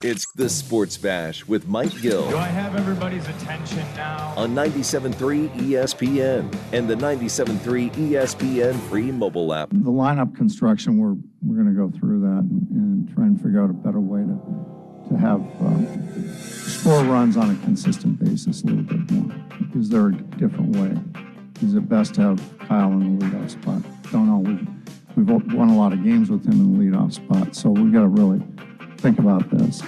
It's the Sports Bash with Mike Gill. Do I have everybody's attention now? On 97.3 ESPN and the 97.3 ESPN free mobile app. The lineup construction, we're going to go through that and try and figure out a better way to have score runs on a consistent basis a little bit more. Is there a different way? Is it best to have Kyle in the leadoff spot? Don't know. We've won a lot of games with him in the leadoff spot, so we've got to really think about this.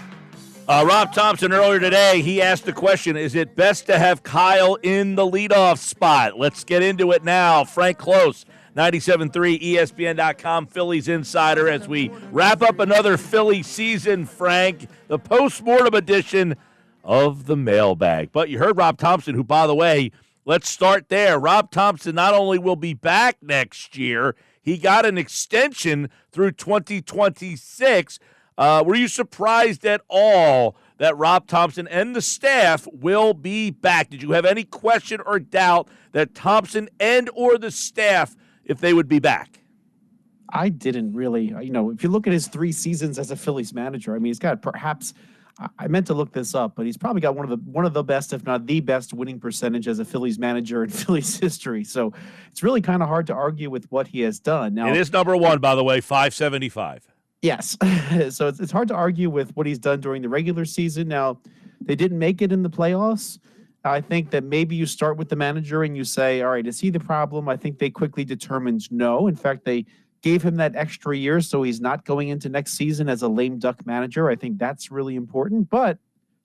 Rob Thompson earlier today, he asked the question, is it best to have Kyle in the leadoff spot? Let's get into it now. Frank Klose, 97.3 ESPN.com Phillies insider, as we wrap up another Philly season, Frank, the post-mortem edition of the mailbag. But you heard Rob Thompson, who, by the way, let's start there. Rob Thompson not only will be back next year, he got an extension through 2026. Were you surprised at all that Rob Thompson and the staff will be back? Did you have any question or doubt that Thompson and or the staff, if they would be back? I didn't really. If you look at his 3 seasons as a Phillies manager, I mean, he's got perhaps, I meant to look this up, but he's probably got one of the best, if not the best, winning percentage as a Phillies manager in Phillies history. So it's really kind of hard to argue with what he has done. Now, it is number one, by the way, 575. Yes. So it's hard to argue with what he's done during the regular season. Now, they didn't make it in the playoffs. I think that maybe you start with the manager and you say, all right, is he the problem? I think they quickly determined no. In fact, they gave him that extra year, so he's not going into next season as a lame duck manager. I think that's really important. But,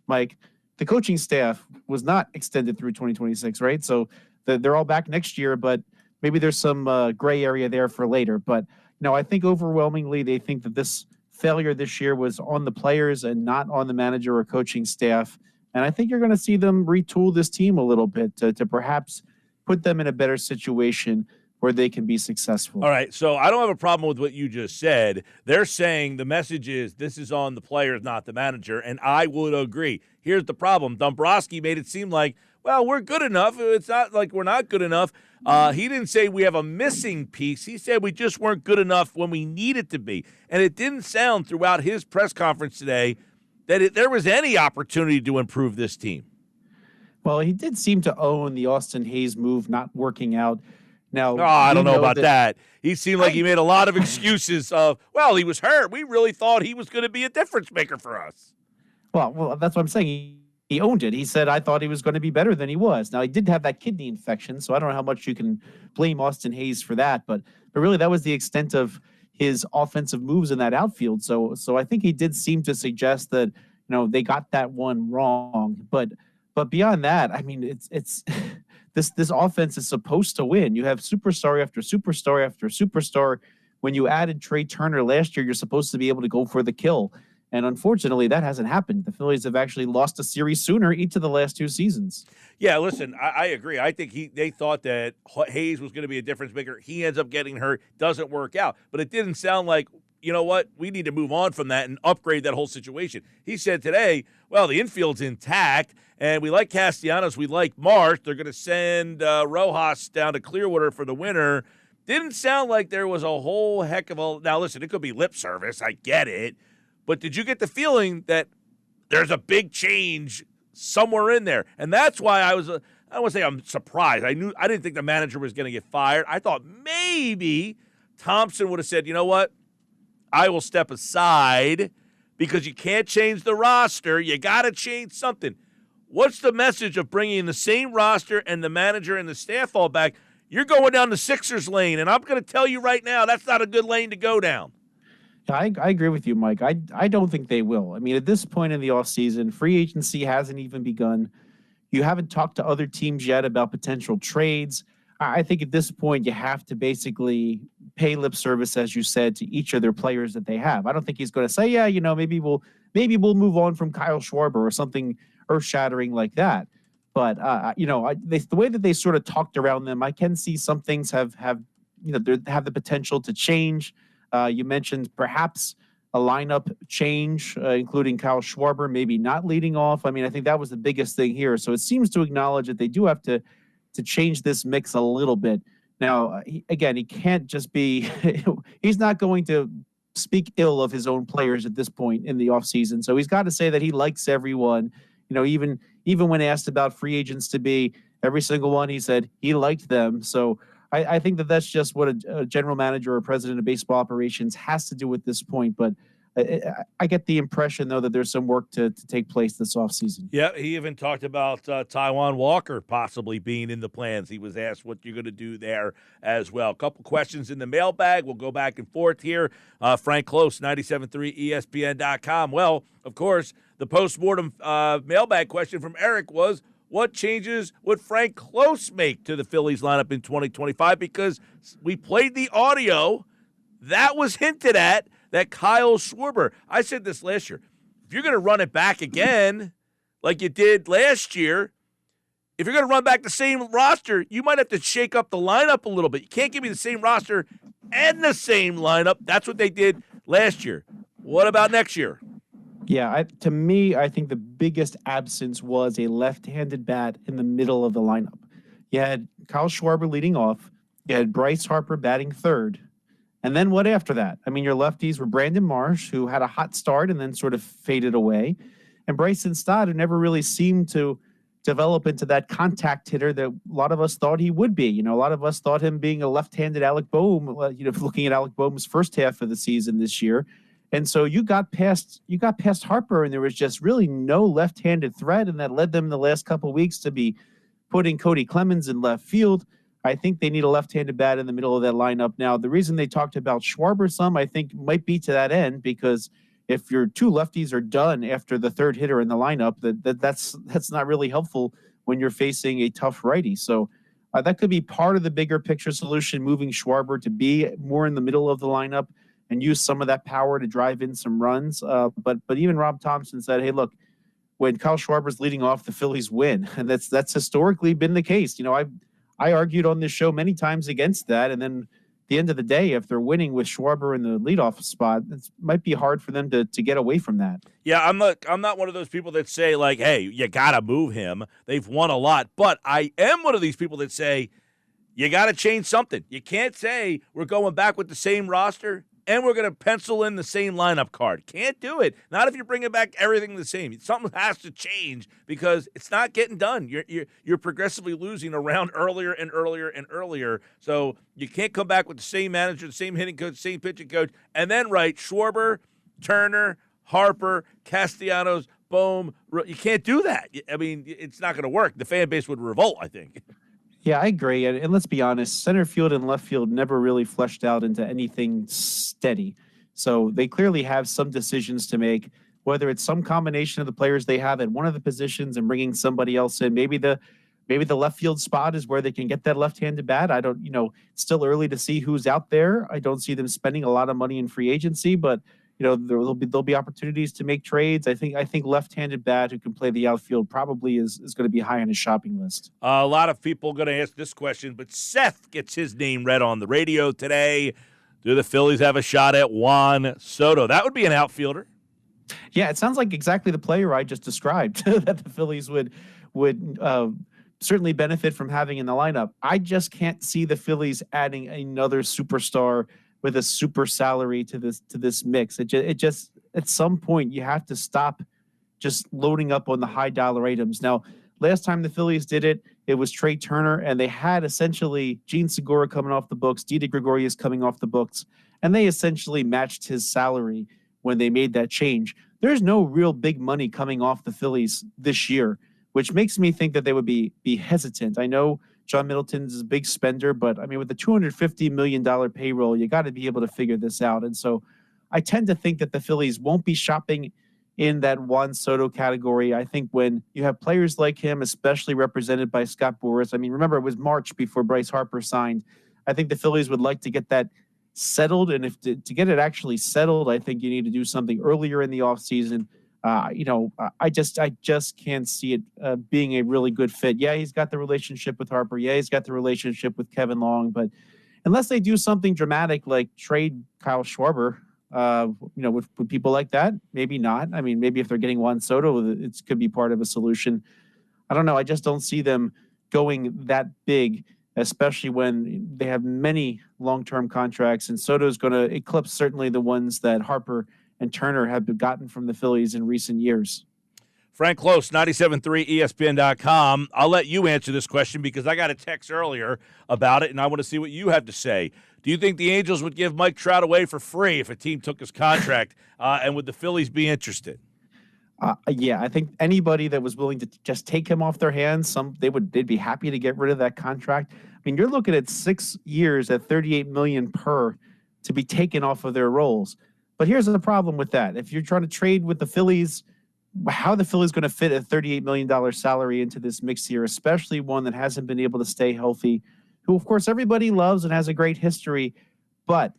Mike, the coaching staff was not extended through 2026, right? So they're all back next year, but maybe there's some gray area there for later. But I think overwhelmingly they think that this failure this year was on the players and not on the manager or coaching staff. And I think you're going to see them retool this team a little bit to perhaps put them in a better situation where they can be successful. All right, so I don't have a problem with what you just said. They're saying the message is this is on the players, not the manager, and I would agree. Here's the problem. Dombrowski made it seem like, well, we're good enough. It's not like we're not good enough. He didn't say we have a missing piece. He said we just weren't good enough when we needed to be. And it didn't sound throughout his press conference today that there was any opportunity to improve this team. Well, he did seem to own the Austin Hayes move not working out. Now, I don't know about that. He seemed like he made a lot of excuses of, well, he was hurt. We really thought he was going to be a difference maker for us. Well, that's what I'm saying. He owned it. He said, I thought he was going to be better than he was. Now, he did have that kidney infection, so I don't know how much you can blame Austin Hayes for that. But really, that was the extent of his offensive moves in that outfield. So I think he did seem to suggest that, they got that one wrong. But beyond that, I mean, it's this offense is supposed to win. You have superstar after superstar after superstar. When you added Trey Turner last year, you're supposed to be able to go for the kill. And unfortunately, that hasn't happened. The Phillies have actually lost a series sooner each of the last 2 seasons. Yeah, listen, I agree. I think they thought that Hayes was going to be a difference maker. He ends up getting hurt, doesn't work out. But it didn't sound like, you know what, we need to move on from that and upgrade that whole situation. He said today, well, the infield's intact, and we like Castellanos, we like Marsh. They're going to send Rojas down to Clearwater for the winter. Didn't sound like there was a whole heck of a – now, listen, it could be lip service. I get it. But did you get the feeling that there's a big change somewhere in there? And that's why I don't want to say I'm surprised. I didn't think the manager was going to get fired. I thought maybe Thompson would have said, you know what? I will step aside because you can't change the roster. You got to change something. What's the message of bringing the same roster and the manager and the staff all back? You're going down the Sixers lane, and I'm going to tell you right now, that's not a good lane to go down. I agree with you, Mike. I don't think they will. I mean, at this point in the offseason, free agency hasn't even begun. You haven't talked to other teams yet about potential trades. I think at this point you have to basically pay lip service, as you said, to each of their players that they have. I don't think he's going to say, yeah, maybe we'll move on from Kyle Schwarber or something earth-shattering like that. But the way that they sort of talked around them, I can see some things have the potential to change. You mentioned perhaps a lineup change, including Kyle Schwarber, maybe not leading off. I mean, I think that was the biggest thing here. So it seems to acknowledge that they do have to change this mix a little bit. Now, he can't just be – he's not going to speak ill of his own players at this point in the offseason. So he's got to say that he likes everyone. Even when asked about free agents to be, every single one, he said he liked them. So I think that's just what a general manager or president of baseball operations has to do at this point. But I get the impression, though, that there's some work to take place this offseason. Yeah, he even talked about Taijuan Walker possibly being in the plans. He was asked what you're going to do there as well. A couple questions in the mailbag. We'll go back and forth here. Frank Klose, 97.3 ESPN.com. Well, of course, the postmortem mailbag question from Eric was, what changes would Frank Klose make to the Phillies lineup in 2025? Because we played the audio that was hinted at that Kyle Schwarber. I said this last year. If you're going to run it back again like you did last year, if you're going to run back the same roster, you might have to shake up the lineup a little bit. You can't give me the same roster and the same lineup. That's what they did last year. What about next year? Yeah, to me, I think the biggest absence was a left-handed bat in the middle of the lineup. You had Kyle Schwarber leading off. You had Bryce Harper batting third. And then what after that? I mean, your lefties were Brandon Marsh, who had a hot start and then sort of faded away, and Bryson Stott, who never really seemed to develop into that contact hitter that a lot of us thought he would be. A lot of us thought him being a left-handed Alec Boehm, looking at Alec Boehm's first half of the season this year. And so you got past Harper, and there was just really no left-handed threat, and that led them the last couple of weeks to be putting Cody Clemens in left field. I think they need a left-handed bat in the middle of that lineup. Now, the reason they talked about Schwarber some, I think, might be to that end, because if your two lefties are done after the third hitter in the lineup, that's not really helpful when you're facing a tough righty. So that could be part of the bigger picture solution, moving Schwarber to be more in the middle of the lineup and use some of that power to drive in some runs. But even Rob Thompson said, hey, look, when Kyle Schwarber's leading off, the Phillies win. And that's historically been the case. I argued on this show many times against that. And then at the end of the day, if they're winning with Schwarber in the leadoff spot, it might be hard for them to get away from that. Yeah, I'm not one of those people that say, like, hey, you got to move him. They've won a lot. But I am one of these people that say, you got to change something. You can't say we're going back with the same roster and we're going to pencil in the same lineup card. Can't do it. Not if you're bringing back everything the same. Something has to change because it's not getting done. You're progressively losing around earlier and earlier and earlier. So you can't come back with the same manager, the same hitting coach, same pitching coach, and then write Schwarber, Turner, Harper, Castellanos, Boehm. You can't do that. I mean, it's not going to work. The fan base would revolt, I think. Yeah, I agree. And let's be honest, center field and left field never really fleshed out into anything steady. So they clearly have some decisions to make, whether it's some combination of the players they have at one of the positions and bringing somebody else in. Maybe the left field spot is where they can get that left-handed bat. I don't, it's still early to see who's out there. I don't see them spending a lot of money in free agency, but there'll be opportunities to make trades. I think left-handed bat who can play the outfield probably is going to be high on his shopping list. A lot of people going to ask this question, but Seth gets his name read on the radio today. Do the Phillies have a shot at Juan Soto? That would be an outfielder. Yeah, it sounds like exactly the player I just described that the Phillies would certainly benefit from having in the lineup. I just can't see the Phillies adding another superstar with a super salary to this mix. It just at some point you have to stop just loading up on the high dollar items. Now, last time the Phillies did it, it was Trey Turner, and they had essentially Gene Segura coming off the books, Didi Gregorius coming off the books, and they essentially matched his salary when they made that change. There's no real big money coming off the Phillies this year, which makes me think that they would be hesitant. I know John Middleton's a big spender, but I mean, with the $250 million payroll, you got to be able to figure this out. And so I tend to think that the Phillies won't be shopping in that Juan Soto category. I think when you have players like him, especially represented by Scott Boras, I mean, remember it was March before Bryce Harper signed. I think the Phillies would like to get that settled. And if to get it actually settled, I think you need to do something earlier in the offseason. I just can't see it being a really good fit. Yeah, he's got the relationship with Harper. Yeah, he's got the relationship with Kevin Long. But unless they do something dramatic like trade Kyle Schwarber, with people like that, maybe not. I mean, maybe if they're getting Juan Soto, it could be part of a solution. I don't know. I just don't see them going that big especially when they have many long-term contracts. And Soto's going to eclipse certainly the ones that Harper and Turner have gotten from the Phillies in recent years. Frank Klose, 97.3 ESPN.com. I'll let you answer this question because I got a text earlier about it, and I want to see what you have to say. Do you think the Angels would give Mike Trout away for free if a team took his contract, and would the Phillies be interested? Yeah, I think anybody that was willing to just take him off their hands, they'd be happy to get rid of that contract. I mean, you're looking at 6 years at $38 million per to be taken off of their roles. But here's the problem with that: if you're trying to trade with the Phillies, how are the Phillies going to fit a $38 million salary into this mix here, especially one that hasn't been able to stay healthy, who, of course, everybody loves and has a great history, but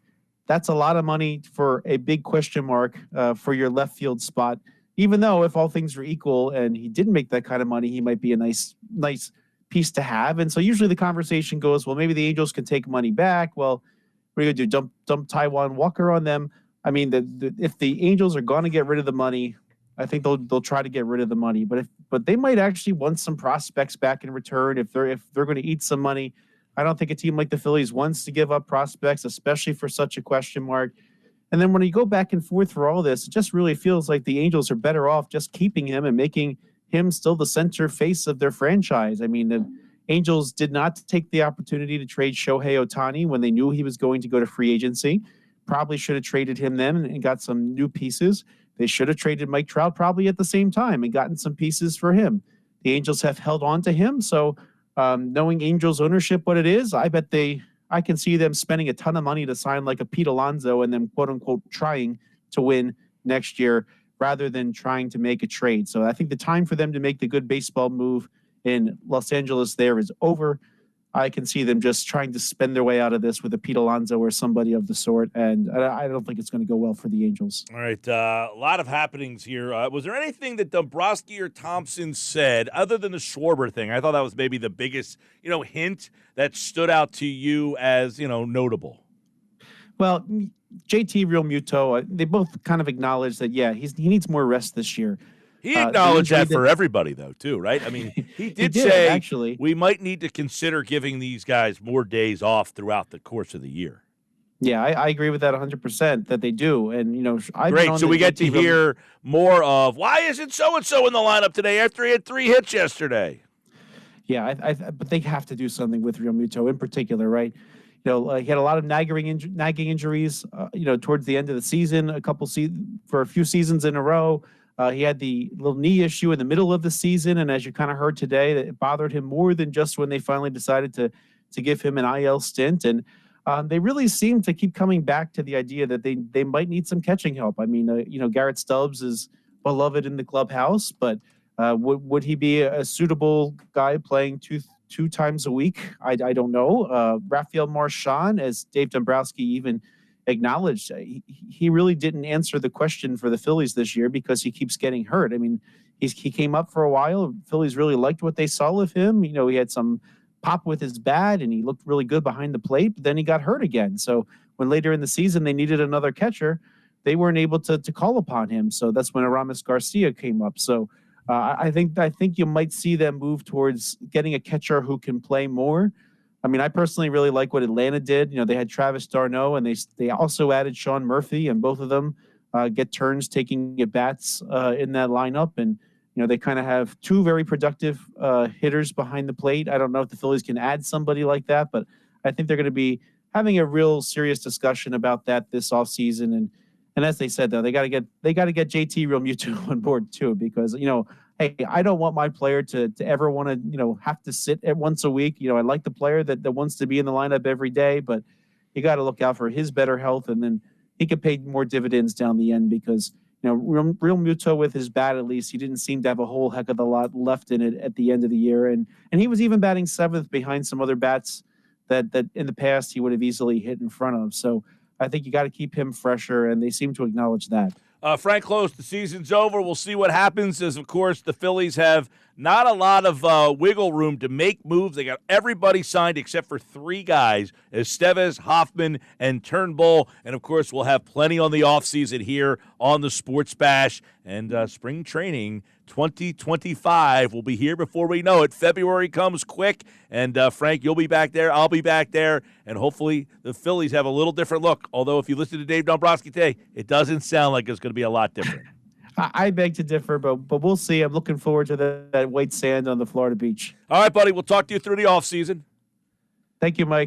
that's a lot of money for a big question mark for your left field spot. Even though if all things were equal and he didn't make that kind of money, he might be a nice piece to have. And so usually the conversation goes, well, maybe the Angels can take money back. Well, what are you going to do? Dump Taiwan Walker on them? I mean, if the Angels are going to get rid of the money, I think they'll try to get rid of the money, but they might actually want some prospects back in return if they're going to eat some money. I don't think a team like the Phillies wants to give up prospects, especially for such a question mark. And then when you go back and forth for all this, it just really feels like the Angels are better off just keeping him and making him still the center face of their franchise. I mean, the Angels did not take the opportunity to trade Shohei Ohtani when they knew he was going to go to free agency. Probably should have traded him then and got some new pieces. They should have traded Mike Trout probably at the same time and gotten some pieces for him. The Angels have held on to him. So knowing Angels ownership what it is, I can see them spending a ton of money to sign like a Pete Alonso and then quote unquote trying to win next year rather than trying to make a trade. So I think the time for them to make the good baseball move in Los Angeles there is over. I can see them just trying to spend their way out of this with a Pete Alonso or somebody of the sort, and I don't think it's going to go well for the Angels. All right, a lot of happenings here. Was there anything that Dombrowski or Thompson said other than the Schwarber thing? I thought that was maybe the biggest, hint that stood out to you as, notable. Well, JT Realmuto, they both kind of acknowledged that, yeah, he needs more rest this year. He acknowledged that for everybody, though, too, right? I mean, he did say actually, we might need to consider giving these guys more days off throughout the course of the year. Yeah, I agree with that 100% that they do. And, great. So we get to hear more of why isn't so-and-so in the lineup today after he had 3 hits yesterday? Yeah, but they have to do something with Realmuto in particular, right? He had a lot of nagging injuries, towards the end of the season, for a few seasons in a row. He had the little knee issue in the middle of the season, and as you kind of heard today, that it bothered him more than just when they finally decided to give him an IL stint. And they really seem to keep coming back to the idea that they might need some catching help. I mean, Garrett Stubbs is beloved in the clubhouse, but would he be a suitable guy playing two times a week? I don't know. Rafael Marchand, as Dave Dombrowski even acknowledged, he really didn't answer the question for the Phillies this year because he keeps getting hurt. I mean, he came up for a while. Phillies really liked what they saw of him. He had some pop with his bat and he looked really good behind the plate, but then he got hurt again. So when later in the season they needed another catcher, they weren't able to call upon him. So that's when Aramis Garcia came up. So I think you might see them move towards getting a catcher who can play more. I mean, I personally really like what Atlanta did. They had Travis d'Arnaud, and they also added Sean Murphy, and both of them get turns taking at bats in that lineup. And, they kind of have 2 very productive hitters behind the plate. I don't know if the Phillies can add somebody like that, but I think they're going to be having a real serious discussion about that this offseason. And as they said, though, they got to get JT Realmuto on board too, because hey, I don't want my player to ever want to have to sit at once a week. I like the player that wants to be in the lineup every day, but you got to look out for his better health, and then he could pay more dividends down the end because Realmuto with his bat, at least he didn't seem to have a whole heck of a lot left in it at the end of the year, and he was even batting 7th behind some other bats that in the past he would have easily hit in front of. So I think you got to keep him fresher, and they seem to acknowledge that. Frank Klose, the season's over. We'll see what happens as, of course, the Phillies have not a lot of wiggle room to make moves. They got everybody signed except for 3 guys, Estevez, Hoffman, and Turnbull. And, of course, we'll have plenty on the offseason here on the Sports Bash. And spring training 2025 will be here before we know it. February comes quick. And, Frank, you'll be back there. I'll be back there. And hopefully the Phillies have a little different look. Although if you listen to Dave Dombrowski today, it doesn't sound like it's going to be a lot different. I beg to differ, but we'll see. I'm looking forward to that white sand on the Florida beach. All right, buddy. We'll talk to you through the offseason. Thank you, Mike.